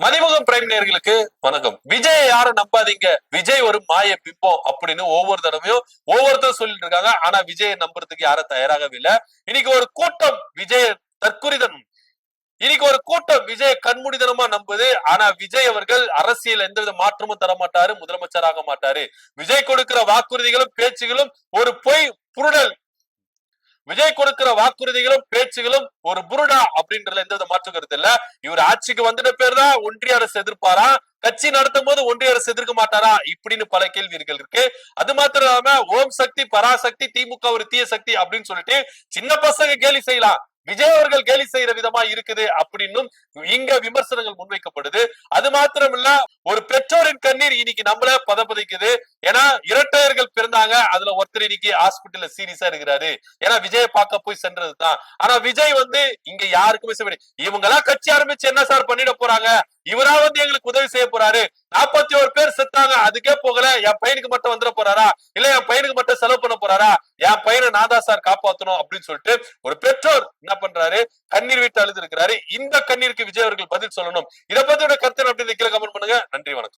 Mathimugam prime நேயர்களுக்கு வணக்கம். விஜய் யாரும் நம்பாதீங்க, விஜய் ஒரு மாய பிம்பம் அப்படின்னு ஒவ்வொரு தடவையும் ஒவ்வொருத்தரும் சொல்லிட்டு இருக்காங்க. ஆனா விஜயை நம்புறதுக்கு யாரும் தயாராகவே இல்ல. இன்னைக்கு ஒரு கூட்டம் விஜய் தற்குறிதன் இன்னைக்கு ஒரு கூட்டம் விஜய் கண்மூடிதனமா நம்புது. ஆனா விஜய் அவர்கள் அரசியல் எந்தவித மாற்றமும் தர மாட்டாரு, முதலமைச்சராக மாட்டாரு. விஜய் கொடுக்கிற வாக்குறுதிகளும் பேச்சுகளும் ஒரு பொய் புருடல். விஜய் கொடுக்கிற வாக்குறுதிகளும் பேச்சுகளும் ஒரு புருடா அப்படின்றதுல எந்த மாற்று கருத்து இல்ல. இவர் ஆட்சிக்கு வந்துட்ட பேர் தான் ஒன்றிய அரசு எதிர்ப்பாரா, கட்சி நடத்தும் போது ஒன்றிய அரசு எதிர்க்க மாட்டாரா இப்படின்னு பல கேள்விகள் இருக்கு. அது மாத்திரம் இல்லாம ஓம் சக்தி பராசக்தி திமுக ஒரு தீய சக்தி அப்படின்னு சொல்லிட்டு சின்ன பசங்க கேலி செய்யலாம், விஜய் அவர்கள் கேலி செய்யற விதமா இருக்குது அப்படின்னும் இங்க விமர்சனங்கள் முன்வைக்கப்படுது. அது மாத்திரம் இல்ல, ஒரு பெற்றோரின் கண்ணீர் இன்னைக்கு நம்மள பதப்பதைக்குது. ஏன்னா இரட்டையர்கள் பிறந்தாங்க, அதுல ஒருத்தர் இன்னைக்கு ஹாஸ்பிட்டல்ல சீரியஸா இருக்கிறாரு. ஏன்னா விஜயை பார்க்க போய் சென்றதுதான். ஆனா விஜய் இங்க யாருக்குமே செய்ய, இவங்க எல்லாம் கட்சி ஆரம்பிச்சு என்ன சார் பண்ணிட போறாங்க, இவரா எங்களுக்கு உதவி செய்ய போறாரு, 41 பேர் செத்தாங்க அதுக்கே போகல, என் பையனுக்கு மட்டும் வந்துட போறாரா, இல்ல என் பையனுக்கு மட்டும் செலவு பண்ண போறாரா, என் பையனை நான் தான் சார் காப்பாத்தணும் அப்படின்னு சொல்லிட்டு ஒரு பெற்றோர் என்ன பண்றாரு, கண்ணீர் விட்டு அழுது இருக்கிறாரு. இந்த கண்ணீருக்கு விஜய் அவர்கள் பதில் சொல்லணும். இதை பத்தியோட கருத்து அப்படி கீழே கமெண்ட் பண்ணுங்க. நன்றி, வணக்கம்.